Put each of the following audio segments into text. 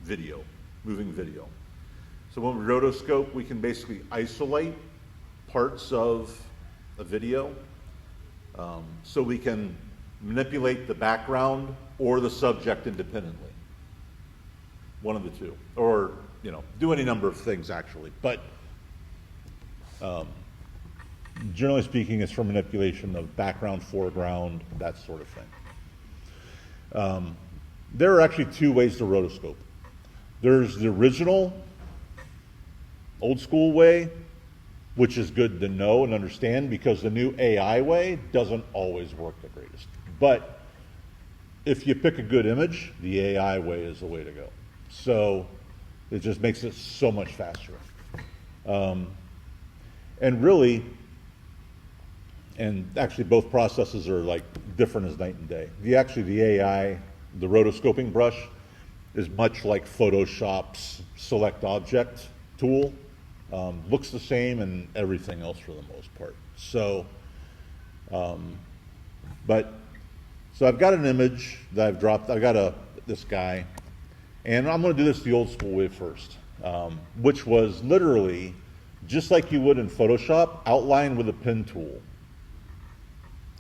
video, moving video. So when we rotoscope, we can basically isolate parts of a video, so we can manipulate the background or the subject independently. One of the two, or do any number of things actually. But generally speaking, it's for manipulation of background, foreground, that sort of thing. There are actually two ways to rotoscope. There's the original, old school way, which is good to know and understand, because the new AI way doesn't always work the greatest. But if you pick a good image, the AI way is the way to go. So it just makes it so much faster. And really, and actually both processes are like different as night and day. The AI, the rotoscoping brush, is much like Photoshop's select object tool. Looks the same and everything else for the most part. So, so I've got an image that I've dropped. I've got this guy, and I'm going to do this the old school way first, which was literally just like you would in Photoshop, outline with a pen tool,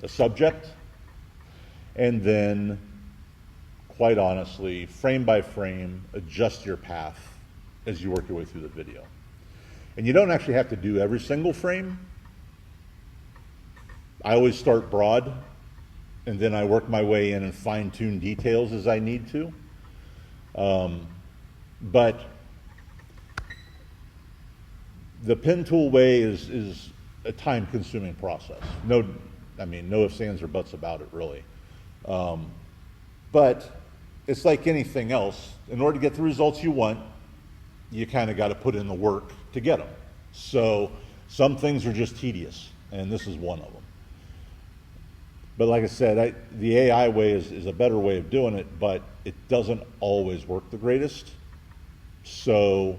a subject, and then, quite honestly, frame by frame, adjust your path as you work your way through the video. And you don't actually have to do every single frame. I always start broad, and then I work my way in and fine-tune details as I need to. But the pen tool way is a time-consuming process. No ifs, ands, or buts about it, really. But it's like anything else. In order to get the results you want, you kind of got to put in the work to get them. So some things are just tedious, and this is one of them. But like I said, the AI way is a better way of doing it, but it doesn't always work the greatest. So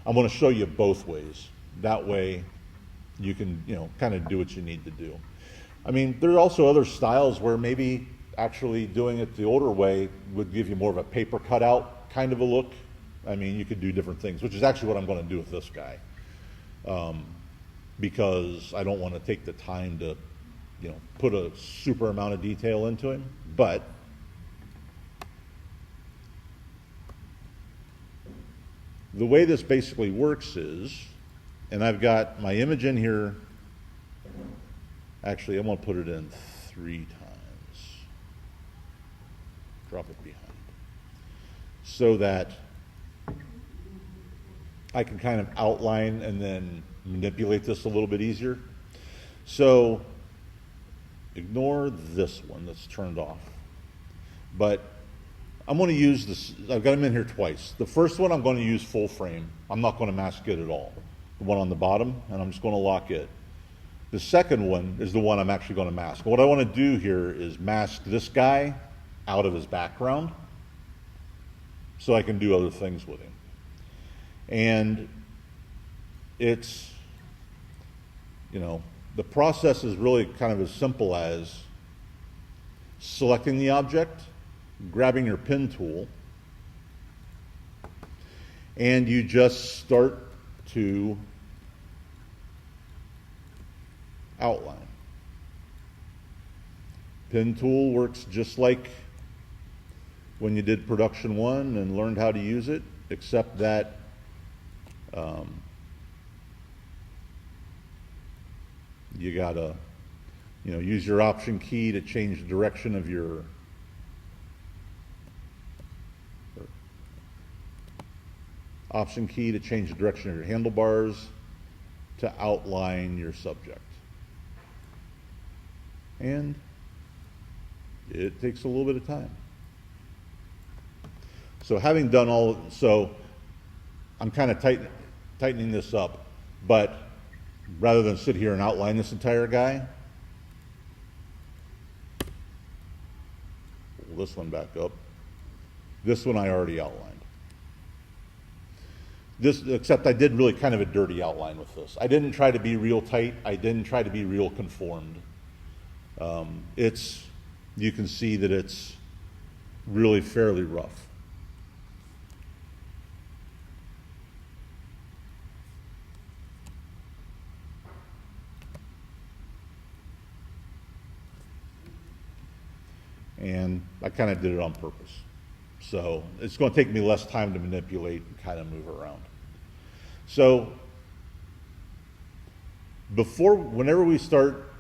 I'm going to show you both ways. That way you can, kind of do what you need to do. I mean, there are also other styles where maybe actually doing it the older way would give you more of a paper cutout kind of a look. I mean, you could do different things, which is actually what I'm going to do with this guy, because I don't want to take the time to, put a super amount of detail into him. But the way this basically works is, and I've got my image in here. Actually, I'm going to put it in 3 times. Drop it behind, so that I can kind of outline and then manipulate this a little bit easier. So ignore this one that's turned off. But I'm going to use this. I've got them in here twice. The first one I'm going to use full frame. I'm not going to mask it at all. The one on the bottom, and I'm just going to lock it. The second one is the one I'm actually going to mask. What I want to do here is mask this guy out of his background so I can do other things with him. And it's, the process is really kind of as simple as selecting the object, grabbing your pen tool, and you just start to outline. Pen tool works just like when you did production 1 and learned how to use it, except that you gotta, use your option key to change the direction of your handlebars to outline your subject. And it takes a little bit of time. So having done so I'm kind of tightening this up, but rather than sit here and outline this entire guy, pull this one back up. This one I already outlined. Except I did really kind of a dirty outline with this. I didn't try to be real tight. I didn't try to be real conformed. You can see that it's really fairly rough. I kind of did it on purpose. So it's going to take me less time to manipulate and kind of move around. So whenever we start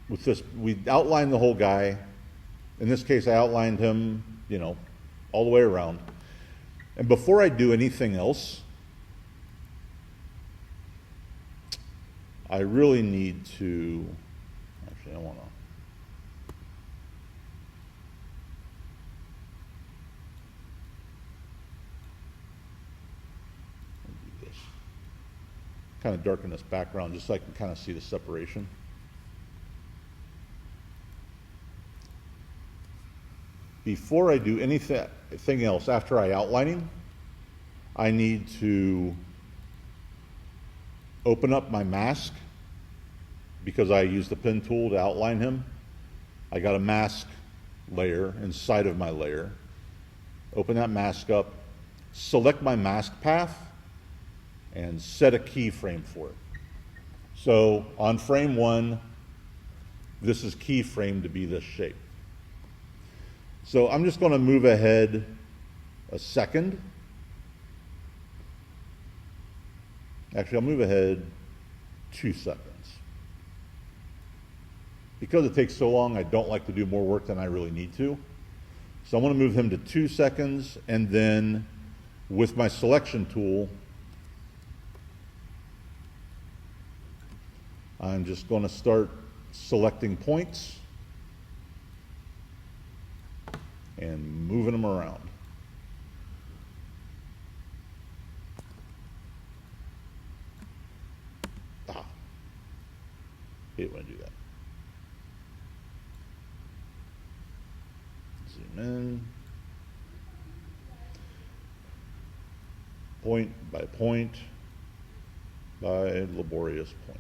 with this, we outline the whole guy. In this case, I outlined him, all the way around. And before I do anything else, I really need to, actually I want to, do this. Kind of darken this background just so I can kind of see the separation. Before I do anything else, after I outline him, I need to open up my mask because I used the pen tool to outline him. I got a mask layer inside of my layer. Open that mask up, select my mask path, and set a keyframe for it. So on frame 1, this is keyframe to be this shape. So I'm just going to move ahead a second. Actually, I'll move ahead 2 seconds. Because it takes so long, I don't like to do more work than I really need to. So I'm going to move him to 2 seconds, and then with my selection tool, I'm just going to start selecting points and moving them around. Hate when I do that. Zoom in. Point by point by laborious point.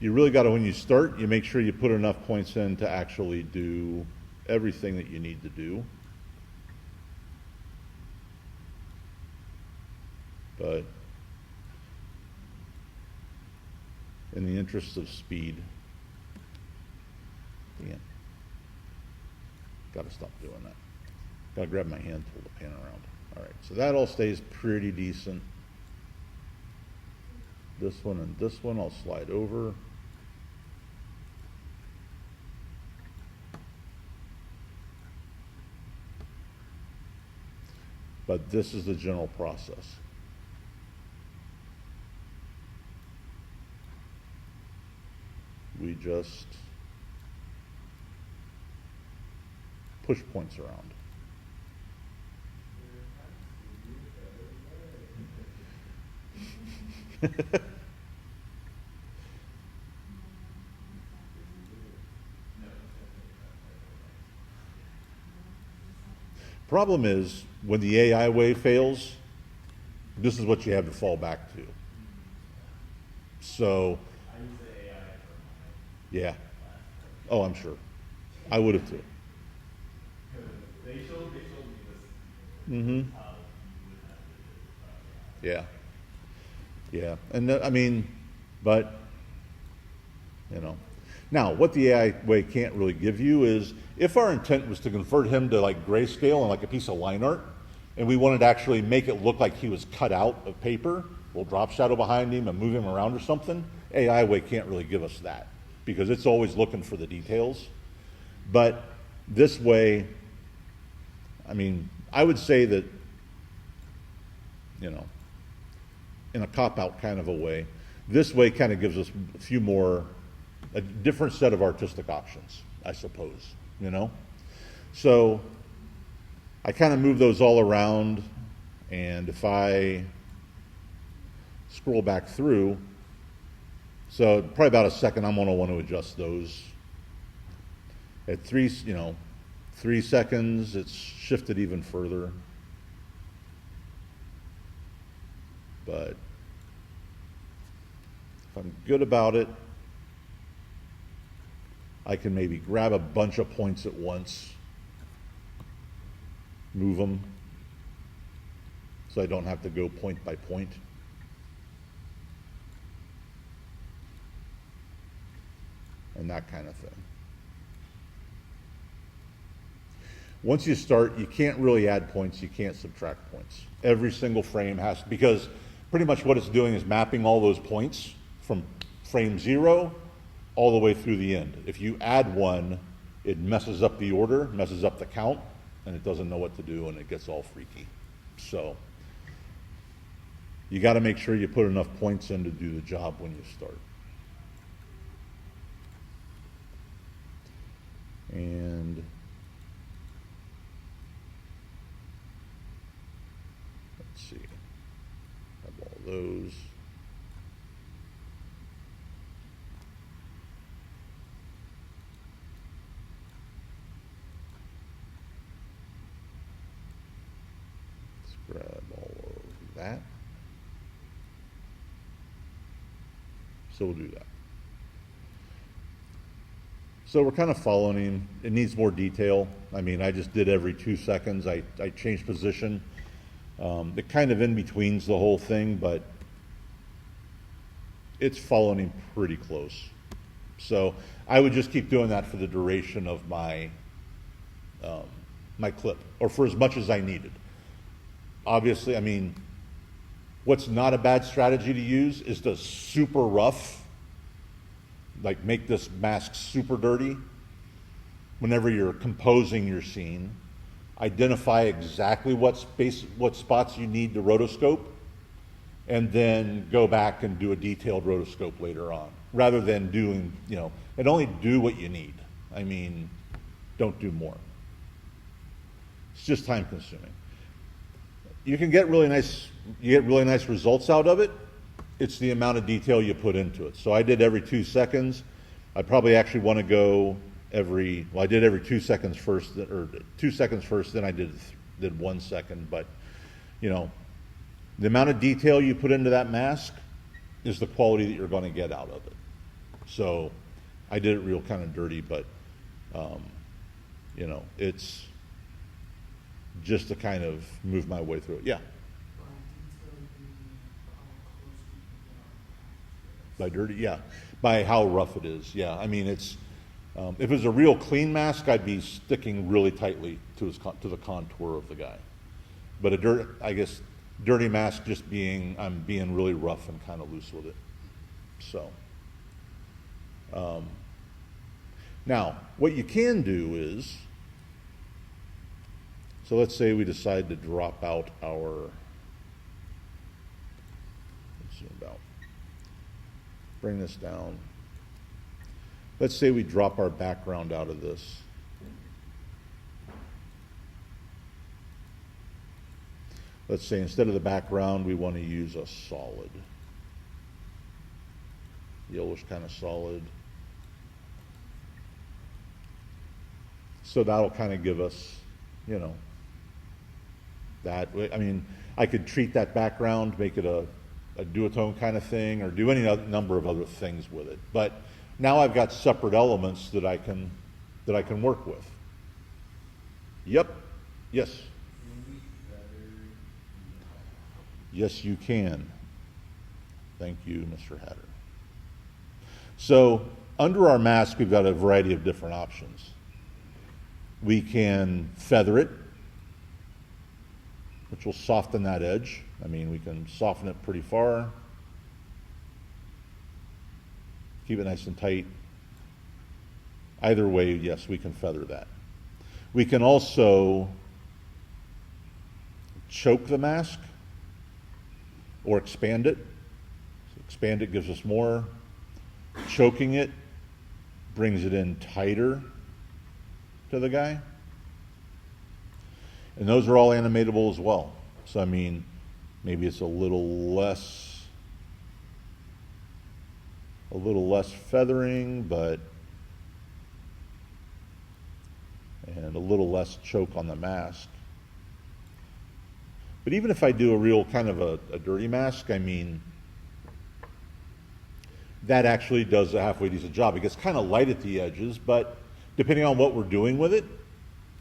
You really got to, when you start, you make sure you put enough points in to actually do everything that you need to do. But in the interest of speed, got to stop doing that. Got to grab my hand tool to pan around. All right, so that all stays pretty decent. This one and this one I'll slide over. But this is the general process. We just push points around. Problem is, when the AI way fails, this is what you have to fall back to. So, I use the AI for yeah. Oh, I'm sure. I would have too. They showed me this. Mm-hmm. How you would have to do it. Yeah. Yeah. And I mean, but, Now, what the AI way can't really give you is, if our intent was to convert him to like grayscale and like a piece of line art, and we wanted to actually make it look like he was cut out of paper, we'll drop shadow behind him and move him around or something. AI way can't really give us that because it's always looking for the details. But this way, I mean, I would say that, in a cop-out kind of a way, this way kind of gives us a different set of artistic options, I suppose, So I kind of move those all around, and if I scroll back through, so probably about a second, I'm going to want to adjust those. At 3 seconds, it's shifted even further. But if I'm good about it, I can maybe grab a bunch of points at once, move them, so I don't have to go point by point. and that kind of thing. Once you start, you can't really add points, you can't subtract points. Every single frame has, because pretty much what it's doing is mapping all those points from frame 0 all the way through the end. If you add one, it messes up the order, messes up the count, and it doesn't know what to do, and it gets all freaky. So you got to make sure you put enough points in to do the job when you start. And let's see, have all those. Let's grab all of that. So we'll do that. So we're kind of following him. It needs more detail. I mean, I just did every 2 seconds. I changed position. It kind of in-betweens the whole thing, but it's following him pretty close. So I would just keep doing that for the duration of my my clip, or for as much as I needed. Obviously, I mean, what's not a bad strategy to use is to super rough, like make this mask super dirty whenever you're composing your scene. Identify exactly what spots you need to rotoscope, and then go back and do a detailed rotoscope later on, rather than doing, and only do what you need. I mean, don't do more. It's just time consuming. You can get really nice results out of it. It's the amount of detail you put into it. So I did every 2 seconds. I probably actually want to go I did every 2 seconds first, or 2 seconds first, then I did 1 second. But, the amount of detail you put into that mask is the quality that you're going to get out of it. So I did it real kind of dirty, but, it's just to kind of move my way through it. Yeah. By dirty, yeah. By how rough it is, yeah. I mean, it's if it was a real clean mask, I'd be sticking really tightly to the contour of the guy. But dirty mask just I'm being really rough and kind of loose with it. So now what you can do is, so let's say we decide to drop out let's zoom out. Bring this down. Let's say we drop our background out of this. Let's say instead of the background, we want to use a solid. Yellowish kind of solid. So that'll kind of give us, that. I mean, I could treat that background, make it a duotone kind of thing, or do any number of other things with it. But now I've got separate elements that I can work with. Yep. Yes. Yes, you can. Thank you, Mr. Hatter. So under our mask, we've got a variety of different options. We can feather it, which will soften that edge. I mean, we can soften it pretty far. Keep it nice and tight. Either way, yes, we can feather that. We can also choke the mask or expand it. So expand it gives us more. Choking it brings it in tighter to the guy. And those are all animatable as well. So, I mean, maybe it's a little less feathering, and a little less choke on the mask. But even if I do a real kind of a dirty mask, I mean, that actually does a halfway decent job. It gets kind of light at the edges, but depending on what we're doing with it,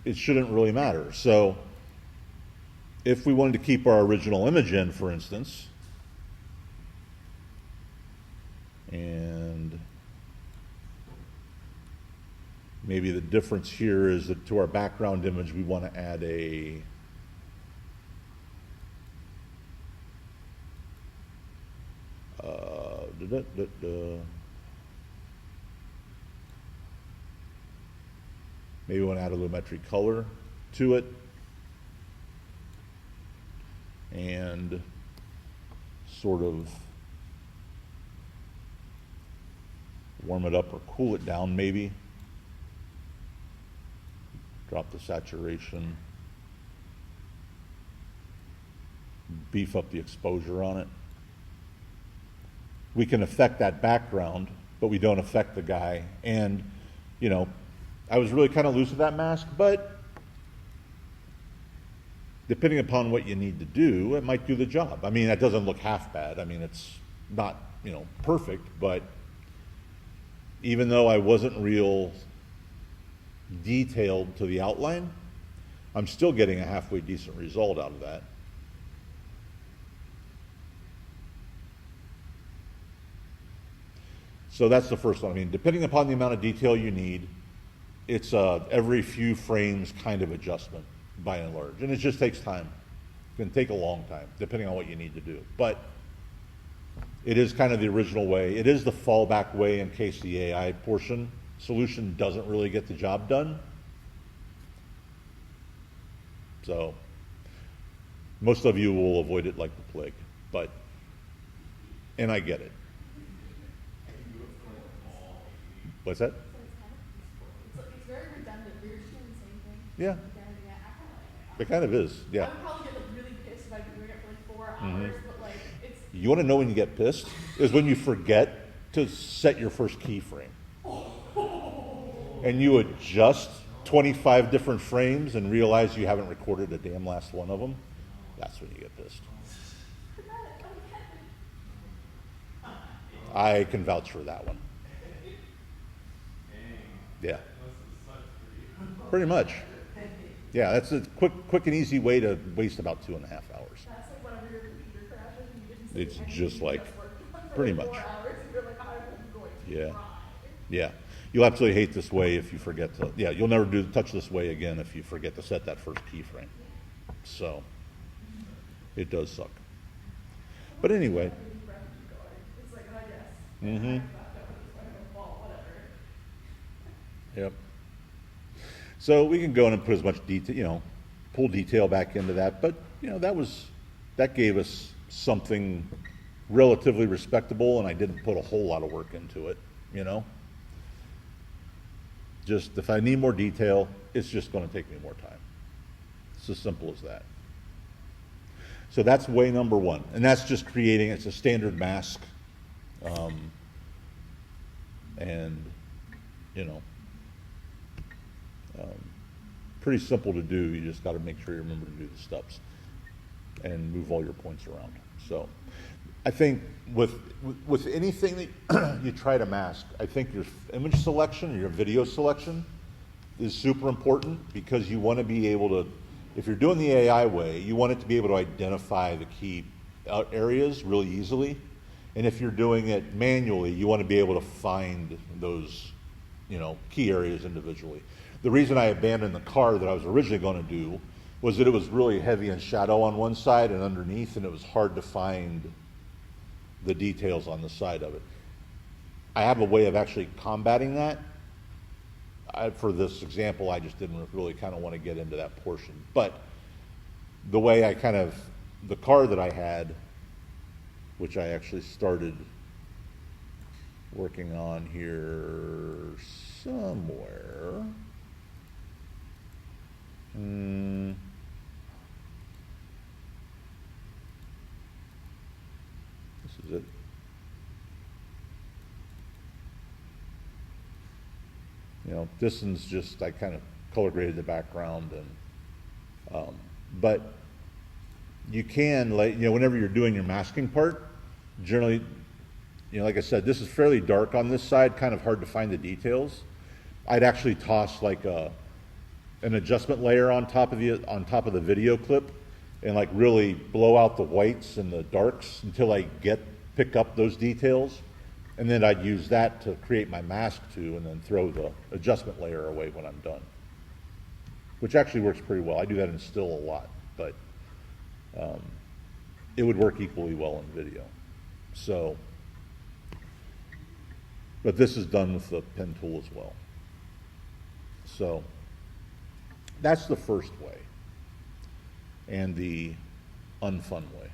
it shouldn't really matter. So if we wanted to keep our original image in, for instance, and Maybe the difference here is that to our background image, we want to add a maybe we want to add a lumetri color to it and sort of warm it up or cool it down maybe. Drop the saturation, beef up the exposure on it. We can affect that background, but we don't affect the guy. And, you know, I was really kind of loose with that mask, but depending upon what you need to do, it might do the job. I mean, that doesn't look half bad. I mean, it's not, you know, perfect, but even though I wasn't real detailed to the outline, I'm still getting a halfway decent result out of that. So that's the first one. I mean, depending upon the amount of detail you need, it's every few frames kind of adjustment by and large. And it just takes time. It can take a long time, depending on what you need to do. But it is kind of the original way. It is the fallback way in case the AI portion solution doesn't really get the job done. So most of you will avoid it like the plague, but, and I get it. What's that? It's very redundant. We're just doing the same thing. Yeah. Again and again. I kind of like it. It kind of is, yeah. I would probably get like really pissed if I'd be doing it for like 4 hours, but like it's. You want to know when you get pissed? Is when you forget to set your first keyframe. And you adjust 25 different frames and realize you haven't recorded a damn last one of them. That's when you get pissed. I can vouch for that one. Yeah. Pretty much. Yeah, that's a quick and easy way to waste about 2.5 hours. That's like whenever your computer crashes and you didn't It's see just anything, like, you just worked for pretty like much. 4 hours and you're like, I'm going to Yeah. cry. Yeah. You'll absolutely hate this way if you forget to, yeah, you'll never touch this way again if you forget to set that first keyframe. So, it does suck. But anyway. It's like, I guess. Mm-hmm. I'm gonna fall, whatever. Yep. So we can go in and put as much detail, you know, pull detail back into that, but you know, that gave us something relatively respectable, and I didn't put a whole lot of work into it, you know. Just if I need more detail, it's just going to take me more time. It's as simple as that. So that's way number one, and that's just creating. It's a standard mask, and you know. Pretty simple to do. You just got to make sure you remember to do the steps and move all your points around. So I think with anything that you try to mask, I think your image selection or your video selection is super important, because you want to be able to, if you're doing the AI way, you want it to be able to identify the key areas really easily. And if you're doing it manually, you want to be able to find those, you know, key areas individually. The reason I abandoned the car that I was originally going to do was that it was really heavy in shadow on one side and underneath, and it was hard to find the details on the side of it. I have a way of actually combating that. For this example, I just didn't really kind of want to get into that portion. But the way the car that I had, which I actually started working on here somewhere. This is it. You know, this one's just, I kind of color graded the background, and but you can, like, you know, whenever you're doing your masking part, generally, you know, like I said, this is fairly dark on this side, kind of hard to find the details. I'd actually toss like an adjustment layer on top of the video clip, and like really blow out the whites and the darks until I pick up those details, And then I'd use that to create my mask too, and then throw the adjustment layer away when I'm done. Which actually works pretty well. I do that in still a lot, but it would work equally well in video. So, but this is done with the pen tool as well. So, that's the first way, and the unfun way.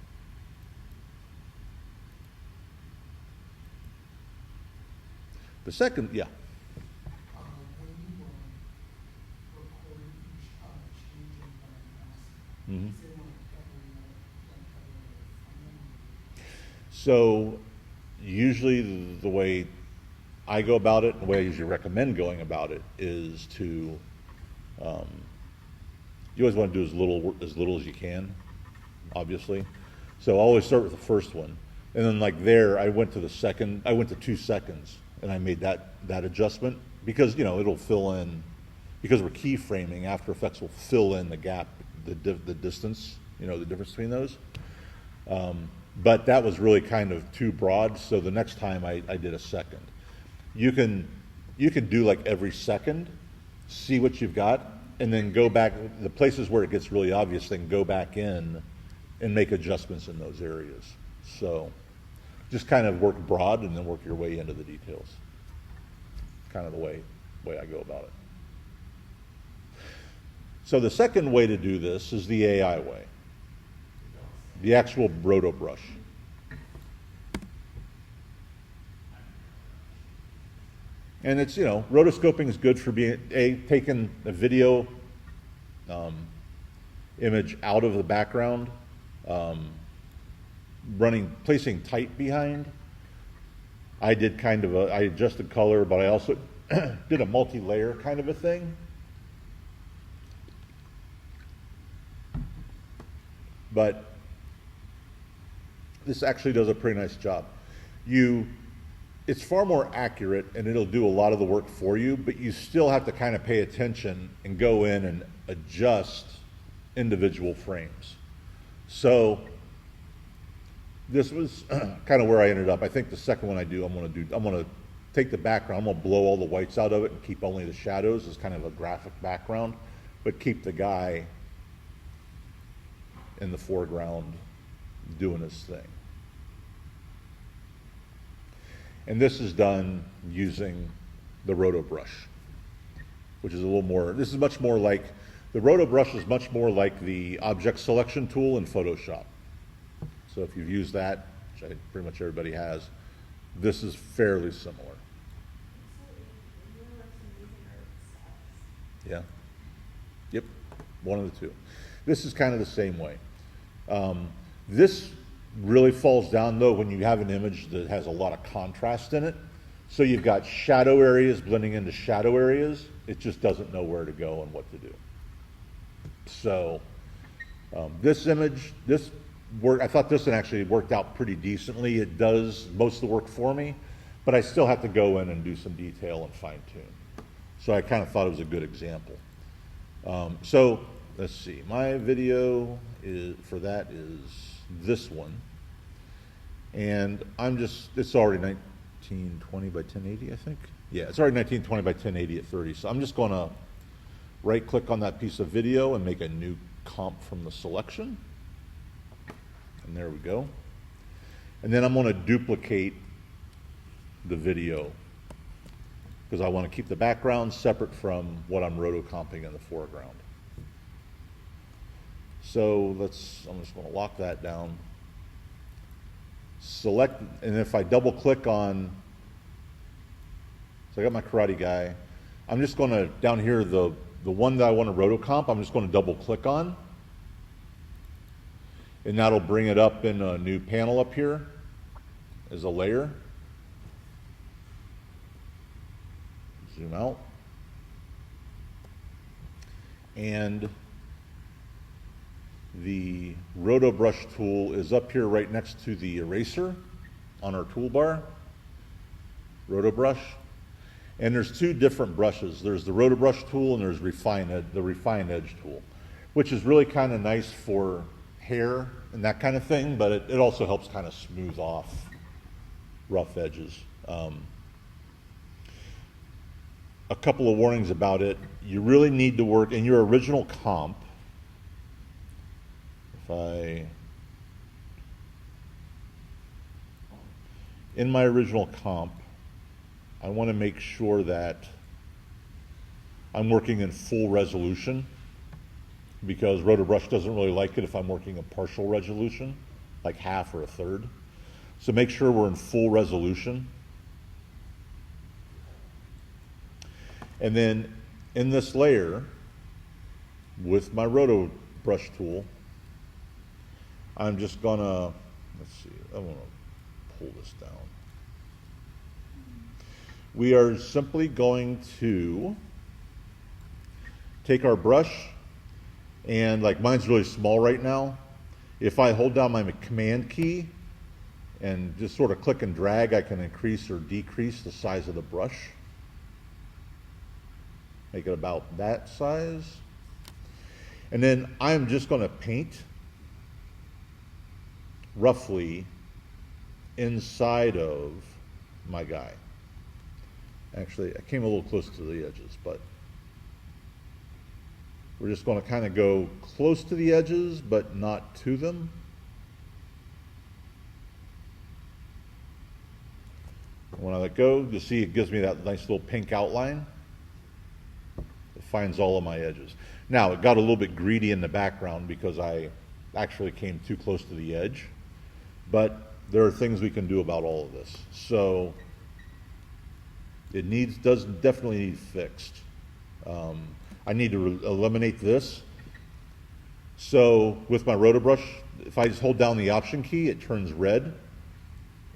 The second, yeah. When you record each change in mask, Mhm. is it like every So usually the way I go about it, and the way I usually recommend going about it, is to you always want to do as little as you can, obviously. So I always start with the first one, and then like there, I went to 2 seconds, and I made that adjustment because it'll fill in, because we're keyframing. After Effects will fill in the gap, the distance, the difference between those. But that was really kind of too broad, so the next time I did a second. You can do like every second, see what you've got, and then go back, the places where it gets really obvious, then go back in and make adjustments in those areas. So just kind of work broad and then work your way into the details. Kind of the way I go about it. So the second way to do this is the AI way. The actual Rotobrush. And it's, rotoscoping is good for taking a video image out of the background, placing tight behind. I did I adjusted color, but I also did a multi-layer kind of a thing. But this actually does a pretty nice job. It's far more accurate, and it'll do a lot of the work for you, but you still have to kind of pay attention and go in and adjust individual frames. So this was kind of where I ended up. I think the second one I'm going to take the background, I'm going to blow all the whites out of it and keep only the shadows as kind of a graphic background, but keep the guy in the foreground doing his thing. And this is done using the Rotobrush, which is the Rotobrush is much more like the object selection tool in Photoshop. So if you've used that, which pretty much everybody has, this is fairly similar. Yeah. Yep. One of the two. This is kind of the same way. This really falls down though when you have an image that has a lot of contrast in it. So you've got shadow areas blending into shadow areas. It just doesn't know where to go and what to do. So this image, I thought this one actually worked out pretty decently. It does most of the work for me, but I still have to go in and do some detail and fine tune. So I kind of thought it was a good example. So let's see, my video for that is this one. And it's already 1920 by 1080, I think. Yeah, it's already 1920 by 1080 at 30. So I'm just going to right click on that piece of video and make a new comp from the selection. And there we go. And then I'm going to duplicate the video because I want to keep the background separate from what I'm rotocomping in the foreground. So I'm just going to lock that down. Select, and if I double click on, so I got my karate guy, I'm just going to, down here, the one that I want to rotocomp, I'm just going to double click on, and that'll bring it up in a new panel up here as a layer. Zoom out. And the Rotobrush tool is up here right next to the eraser on our toolbar, Rotobrush. And there's two different brushes. There's the Rotobrush tool and there's the Refine Edge tool, which is really kind of nice for hair and that kind of thing, but it also helps kind of smooth off rough edges. A couple of warnings about it. You really need to work in your original comp. In my original comp, I want to make sure that I'm working in full resolution, because Rotobrush doesn't really like it if I'm working a partial resolution, like half or a third. So make sure we're in full resolution. And then in this layer, with my Rotobrush tool, I'm just gonna, let's see, I want to pull this down. We are simply going to take our brush, and like mine's really small right now. If I hold down my command key and just sort of click and drag, I can increase or decrease the size of the brush. Make it about that size. And then I'm just going to paint roughly inside of my guy. Actually, I came a little close to the edges, but we're just going to kind of go close to the edges, but not to them. When I let go, you'll see it gives me that nice little pink outline. It finds all of my edges. Now, it got a little bit greedy in the background because I actually came too close to the edge, but there are things we can do about all of this. So it does definitely need fixed. I need to eliminate this. So with my Rotobrush, if I just hold down the Option key, it turns red,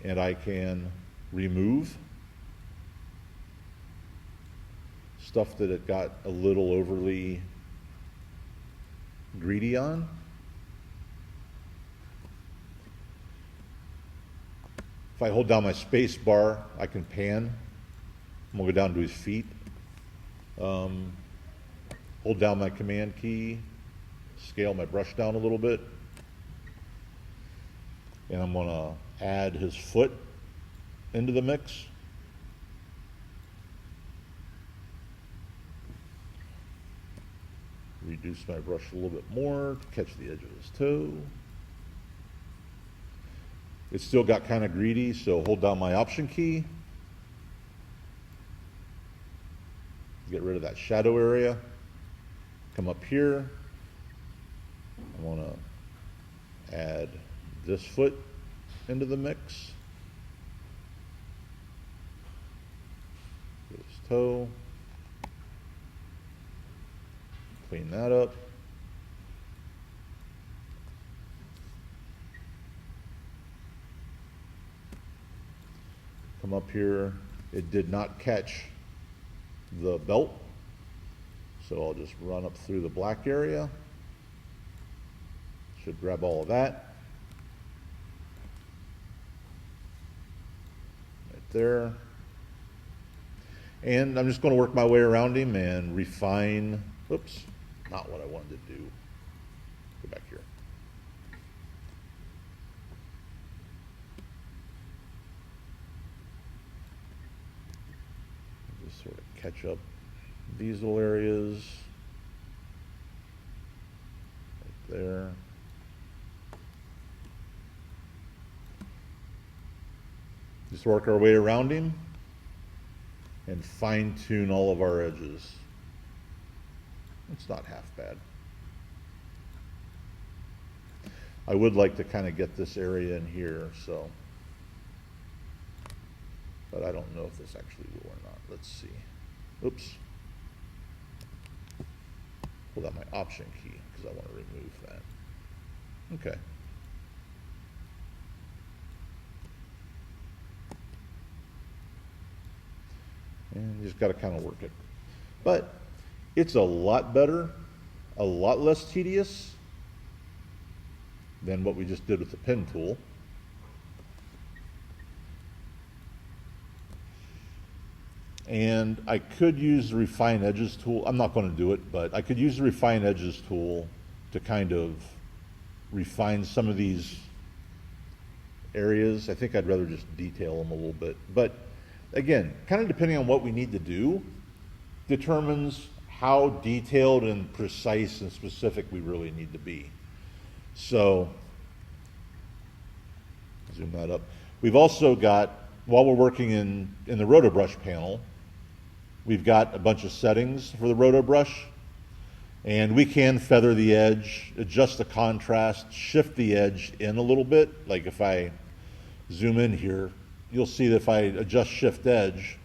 and I can remove stuff that it got a little overly greedy on. If I hold down my space bar, I can pan. I'm gonna go down to his feet. Hold down my command key, scale my brush down a little bit, and I'm gonna add his foot into the mix. Reduce my brush a little bit more to catch the edge of his toe. It's still got kind of greedy, so hold down my Option key. Get rid of that shadow area. Come up here. I want to add this foot into the mix. Get his toe. Clean that up. Come up here. It did not catch the belt, so I'll just run up through the black area. Should grab all of that. Right there. And I'm just going to work my way around him and refine. Oops, not what I wanted to do. Go back here. Just sort of catch up these little areas. Right there. Just work our way around him and fine tune all of our edges. It's not half bad. I would like to kind of get this area in here, so, but I don't know if this actually will or not. Let's see. Oops. Pull out my Option key because I want to remove that. Okay. And you just got to kind of work it. But it's a lot better, a lot less tedious than what we just did with the pen tool. And I could use the Refine Edges tool. I'm not going to do it, but I could use the Refine Edges tool to kind of refine some of these areas. I think I'd rather just detail them a little bit. But again, kind of depending on what we need to do, determines how detailed and precise and specific we really need to be. So, zoom that up. We've also got, while we're working in the Rotobrush panel, we've got a bunch of settings for the Rotobrush, and we can feather the edge, adjust the contrast, shift the edge in a little bit. Like if I zoom in here, you'll see that if I adjust shift edge,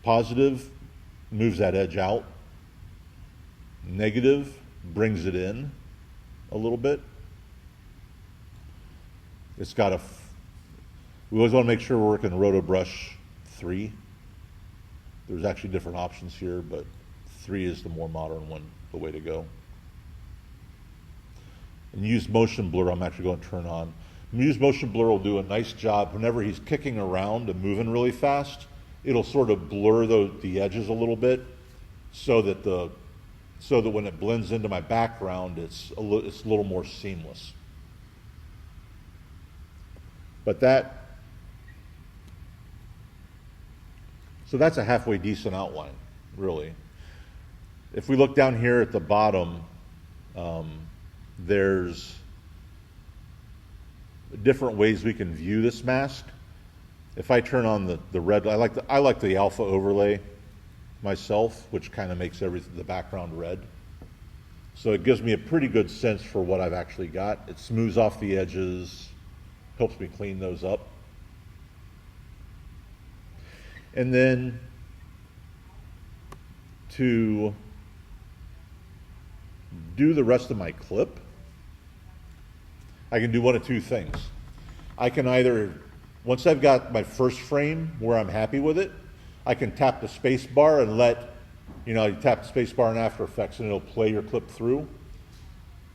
positive moves that edge out, negative brings it in a little bit. It's got we always want to make sure we're working Rotobrush 3. There's actually different options here, but 3 is the more modern one, the way to go. And use motion blur, I'm actually going to turn on. Use motion blur will do a nice job whenever he's kicking around and moving really fast. It'll sort of blur the edges a little bit, so that when it blends into my background, it's a little more seamless. But so that's a halfway decent outline, really. If we look down here at the bottom, there's different ways we can view this mask. If I turn on the red, I like the alpha overlay myself, which kind of makes the background red. So it gives me a pretty good sense for what I've actually got. It smooths off the edges, helps me clean those up. And then to do the rest of my clip, I can do one of two things. I can either, once I've got my first frame where I'm happy with it, I can tap the space bar and you tap the space bar in After Effects and it'll play your clip through.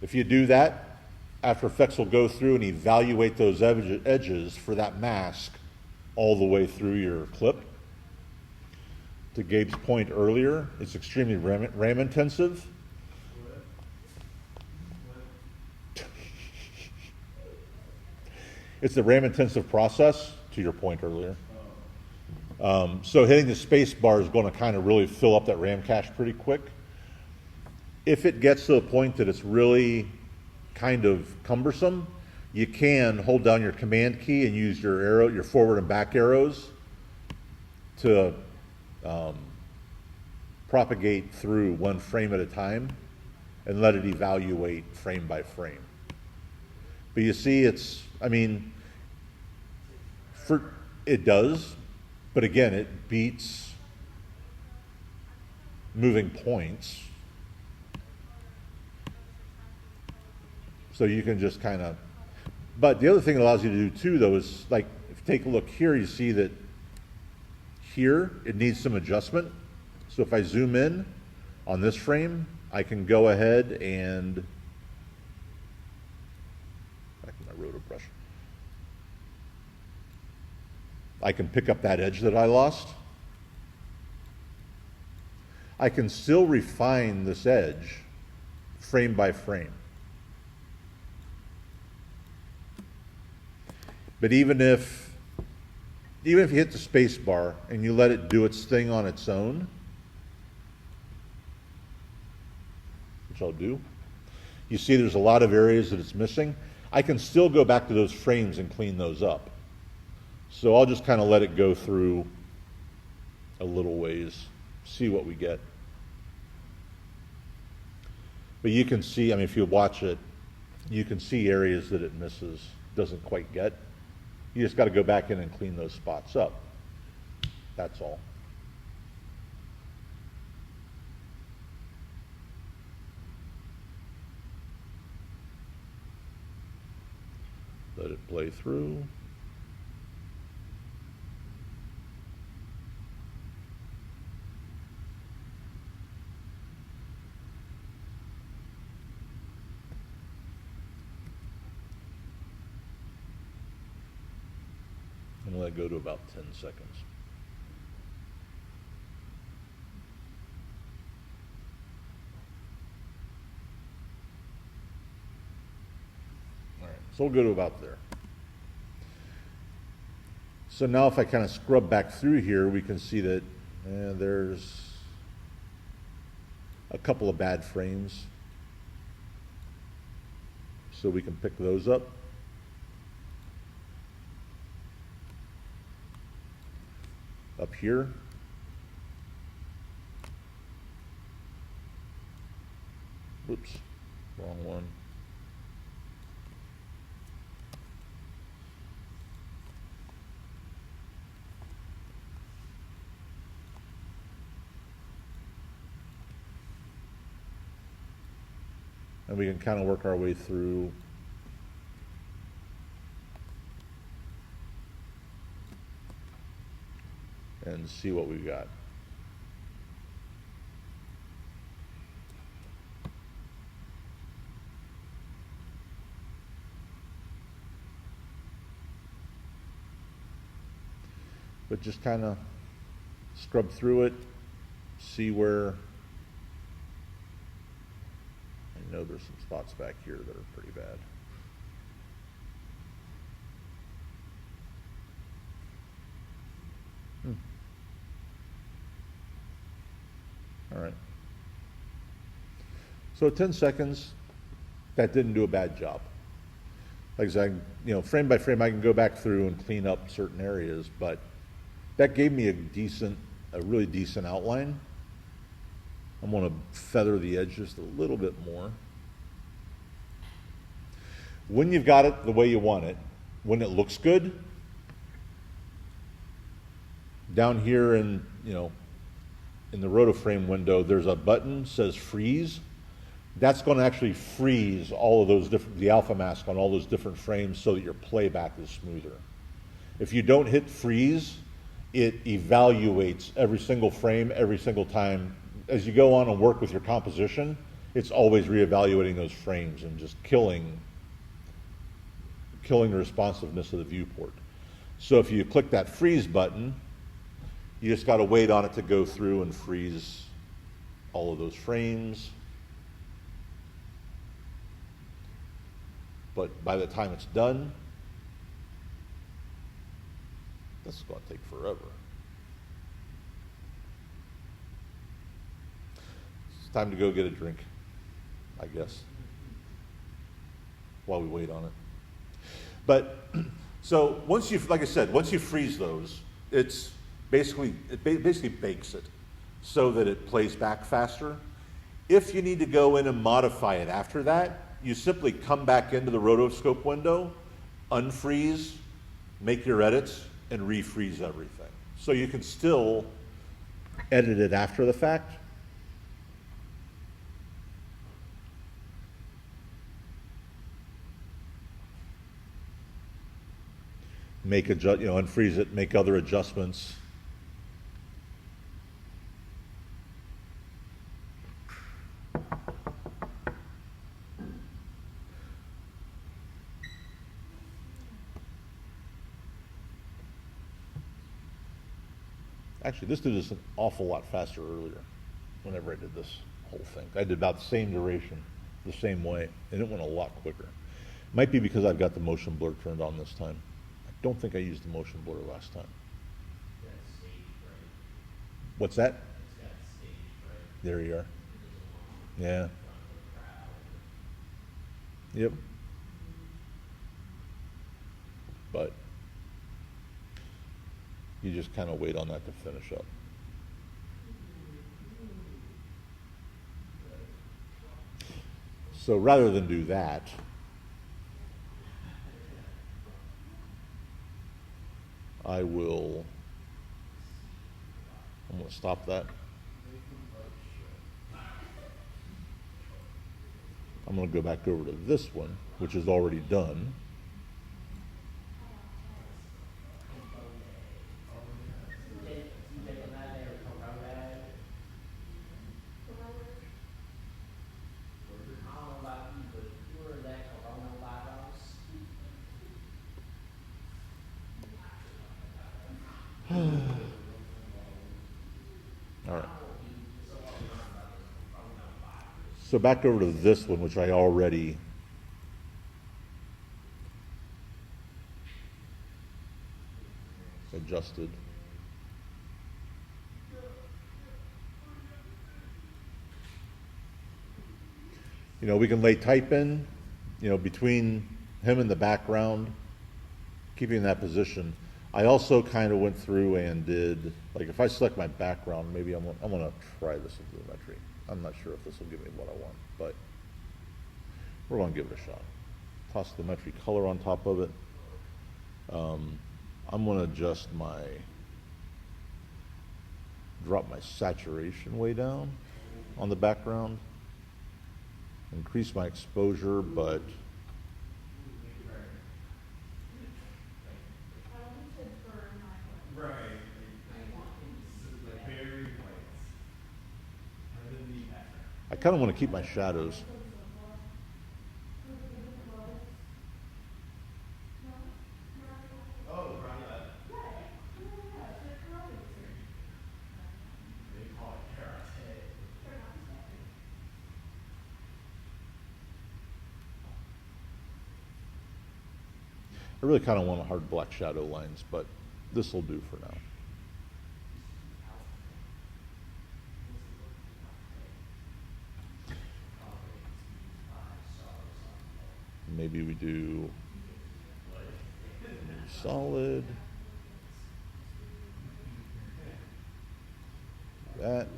If you do that, After Effects will go through and evaluate those edges for that mask all the way through your clip. To Gabe's point earlier, it's extremely RAM intensive. It's a RAM intensive process, to your point earlier. So hitting the space bar is going to kind of really fill up that RAM cache pretty quick. If it gets to the point that it's really kind of cumbersome, you can hold down your command key and use your forward and back arrows to propagate through one frame at a time and let it evaluate frame by frame. But you see, it does, but again, it beats moving points. So you can just kind of, but the other thing it allows you to do too, though, is like, if you take a look here, you see that here it needs some adjustment. So if I zoom in on this frame, I can go ahead and, back to my Rotobrush, I can pick up that edge that I lost. I can still refine this edge frame by frame. But even if you hit the space bar and you let it do its thing on its own, which I'll do, you see there's a lot of areas that it's missing. I can still go back to those frames and clean those up. So I'll just kind of let it go through a little ways, see what we get. But you can see, if you watch it, you can see areas that it misses, doesn't quite get. You just got to go back in and clean those spots up. That's all. Let it play through. And let it go to about 10 seconds. All right, so we'll go to about there. So now if I kind of scrub back through here, we can see that there's a couple of bad frames. So we can pick those up. Up here. Whoops, wrong one. And we can kind of work our way through and see what we've got. But just kind of scrub through it, see where, I know there's some spots back here that are pretty bad. All right. So at 10 seconds, that didn't do a bad job. Like I said, frame by frame, I can go back through and clean up certain areas, but that gave me a really decent outline. I'm going to feather the edge just a little bit more. When you've got it the way you want it, when it looks good, down here in the RotoFrame window, there's a button that says freeze. That's going to actually freeze all of those the alpha mask on all those different frames so that your playback is smoother. If you don't hit freeze, it evaluates every single frame every single time. As you go on and work with your composition, it's always reevaluating those frames and just killing the responsiveness of the viewport. So if you click that freeze button, you just got to wait on it to go through and freeze all of those frames. But by the time it's done, this is going to take forever. It's time to go get a drink, I guess, while we wait on it. But so once like I said, once you freeze those, it basically bakes it so that it plays back faster. If you need to go in and modify it after that, you simply come back into the rotoscope window, unfreeze, make your edits, and refreeze everything. So you can still edit it after the fact. Unfreeze it, make other adjustments. Actually, this did this an awful lot faster earlier, whenever I did this whole thing. I did about the same duration, the same way, and it went a lot quicker. Might be because I've got the motion blur turned on this time. I don't think I used the motion blur last time. That's stage fright. What's that? It's got stage fright. There you are. It doesn't want Yeah. to crowd. Yep. But you just kind of wait on that to finish up. So rather than do that, I'm going to stop that. I'm going to go back over to this one, which is already done. All right. So back over to this one, which I already adjusted. You know, we can lay type in, you know, between him and the background, keeping that position. I also kind of went through and did, like if I select my background, maybe I'm gonna try this with geometry. I'm not sure if this will give me what I want, but we're gonna give it a shot. Toss the geometry color on top of it. I'm gonna adjust drop my saturation way down on the background. Increase my exposure, but I want him to burn my foot. Right. I want him to see the very whites. And then the background. I kind of want to keep my shadows. Oh, right. They call it karate. I really kind of want a hard black shadow lines, but this will do for now. Maybe we do solid. That.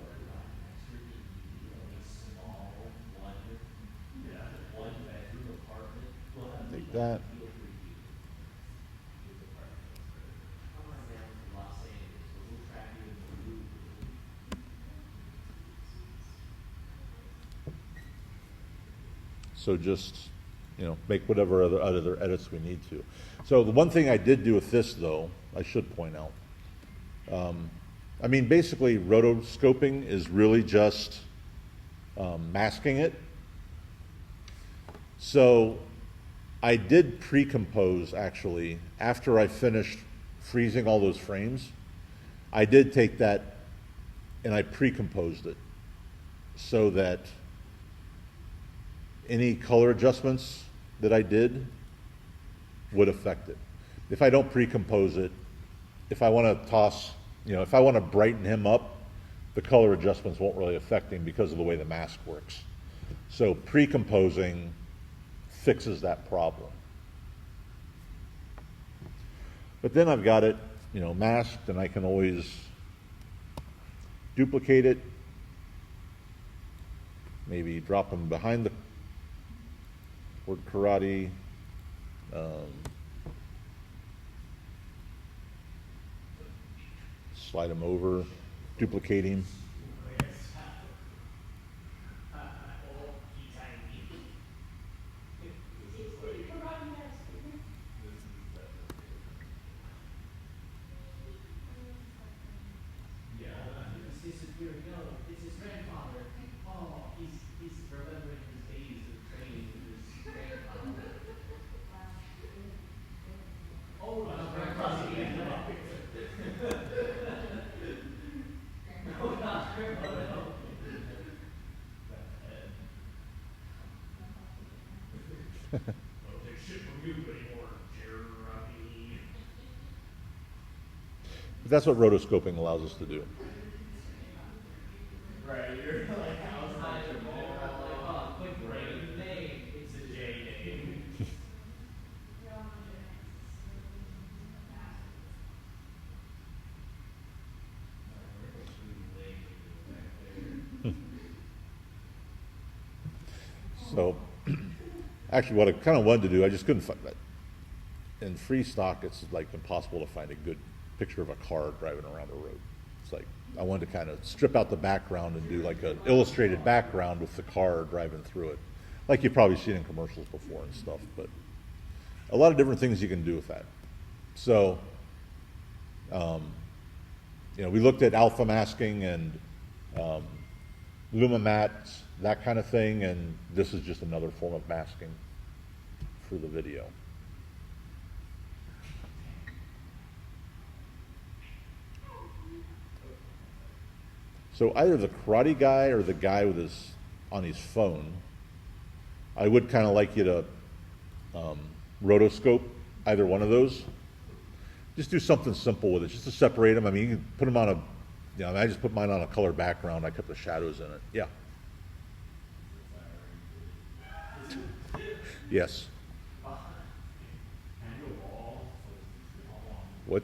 Take that. So just, you know, make whatever other edits we need to. So the one thing I did do with this, though, I should point out. I mean, basically, rotoscoping is really just masking it. So I did pre-compose, actually, after I finished freezing all those frames. I did take that and I pre-composed it so that any color adjustments that I did would affect it. If I don't pre-compose it, if I want to toss, you know, if I want to brighten him up, the color adjustments won't really affect him because of the way the mask works. So pre-composing fixes that problem. But then I've got it, you know, masked, and I can always duplicate it, maybe drop him behind the word karate. Slide him over, duplicate him. It's his grandfather. Oh, he's remembering his days of training with his grandfather. Oh, no, grandpa's again. No, not grandpa, no. Don't take shit from you anymore, Jeremy. But that's what rotoscoping allows us to do. Right, you're like outside your ball, like, oh, quick brain name. It's a J name. So, actually, what I kind of wanted to do, I just couldn't find that. In free stock, it's like impossible to find a good picture of a car driving around a road. It's like, I wanted to kind of strip out the background and do like an illustrated background with the car driving through it. Like you've probably seen in commercials before and stuff, but a lot of different things you can do with that. So, you know, we looked at alpha masking and Lumimat, that kind of thing, and this is just another form of masking for the video. So either the karate guy or the guy with on his phone, I would kind of like you to rotoscope either one of those. Just do something simple with it, just to separate them. I mean, you can put them on a, I just put mine on a color background. I kept the shadows in it. Yeah. Yes. What?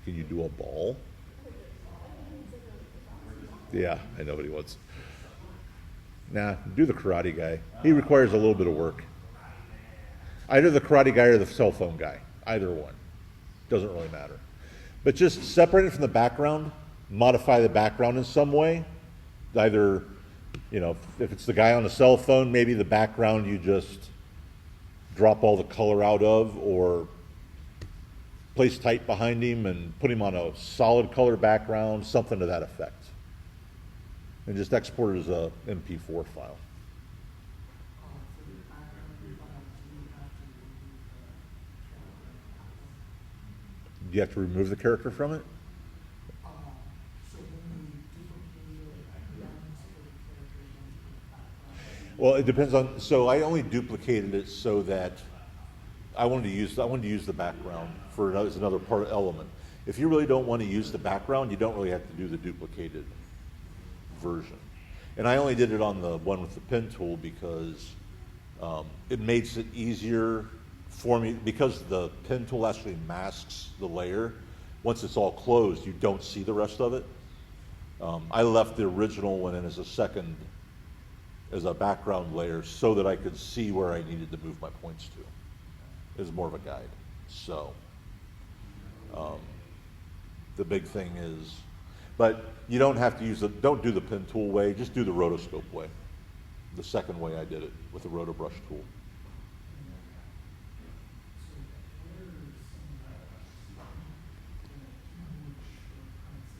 Can you do a ball? Yeah, I know what he wants. Nah, do the karate guy. He requires a little bit of work. Either the karate guy or the cell phone guy. Either one. Doesn't really matter. But just separate it from the background, modify the background in some way. Either, if it's the guy on the cell phone, maybe the background you just drop all the color out of, or place tight behind him and put him on a solid color background, something to that effect. And just export it as a MP4 file. For the background file, do you have to remove You have to remove the character from it? so when we duplicate backgrounds for the characters onto the background? Well, it depends on, so I only duplicated it so that I wanted to use the background as another part element. If you really don't want to use the background, you don't really have to do the duplicated version. And I only did it on the one with the pen tool because it makes it easier for me, because the pen tool actually masks the layer. Once it's all closed, you don't see the rest of it. I left the original one in as a background layer so that I could see where I needed to move my points to. As more of a guide. So the big thing is, but you don't have to don't do the pen tool way, just do the rotoscope way. The second way I did it with the Rotobrush tool.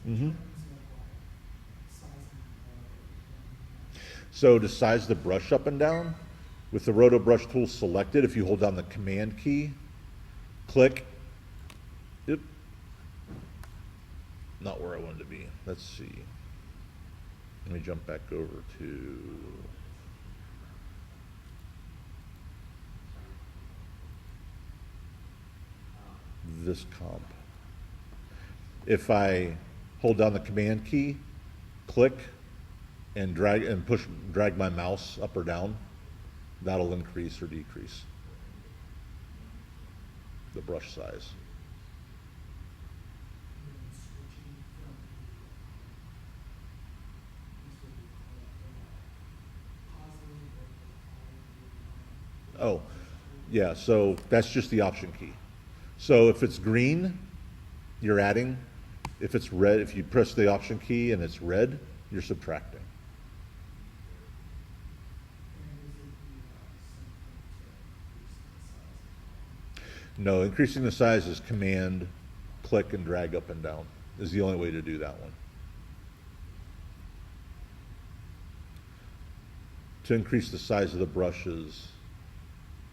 Mm-hmm. So to size the brush up and down, with the Rotobrush tool selected, if you hold down the Command key, click, yep, not where I wanted to be. Let's see. Let me jump back over to this comp. If I hold down the Command key, click, and drag my mouse up or down, that'll increase or decrease the brush size. Oh, yeah, so that's just the Option key. So if it's green, you're adding. If it's red, if you press the Option key and it's red, you're subtracting. No, increasing the size is Command, click, and drag up and down is the only way to do that one. To increase the size of the brushes,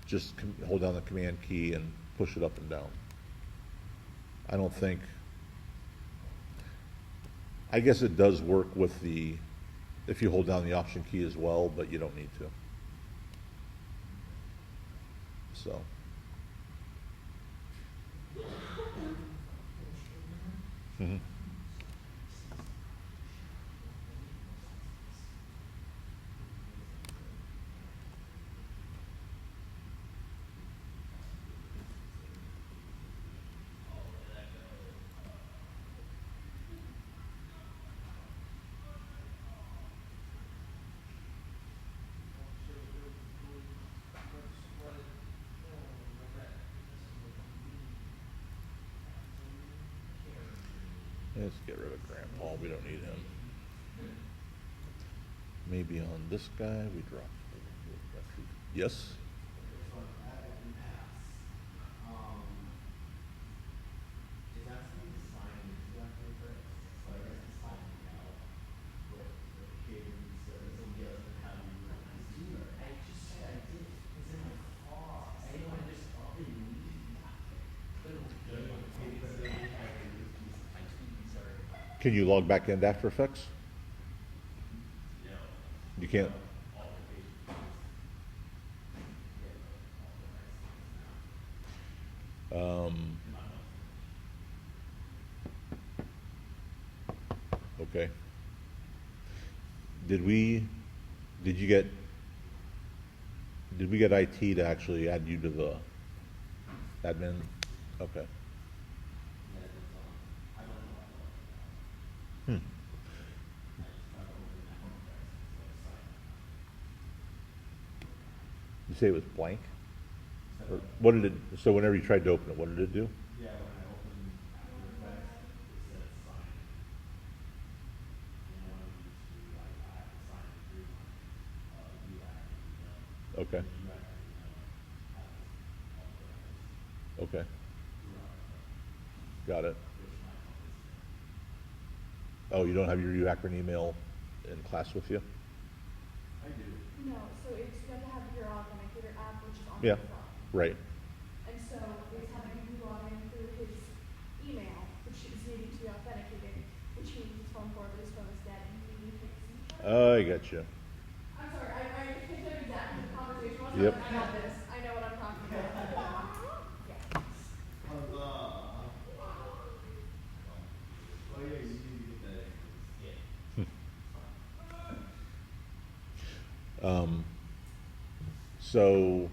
just hold down the Command key and push it up and down. I guess it does work with if you hold down the Option key as well, but you don't need to. So. Mm-hmm. Let's get rid of Grandpa. We don't need him. Maybe on this guy we drop. Yes? Can you log back into After Effects? You can't? Okay. Did we get IT to actually add you to the admin? Okay. Hmm. You say it was blank? Or what did it, so whenever you tried to open it, what did it do? Yeah, when I opened After Effects, it said sign. And I wanted to like, I have to sign it through my, UAC email. Okay, The UAC email has authorized okay, throughout, got it. which my phone is there. Oh, you don't have your UACRN email in class with you? I do. No, so it's, you have to have your authenticator app, which is on Yeah, your phone. right, And so it's having you log in through his email, which is needing to be authenticated, which means his phone forwarded, his phone is dead, and you need to take a screenshot. I got you. I'm sorry, I picked up exactly the conversation was, Yep. I got this, I know what I'm talking about. Yeah. Huzzah. Oh yeah, you need to get that in. Yeah. So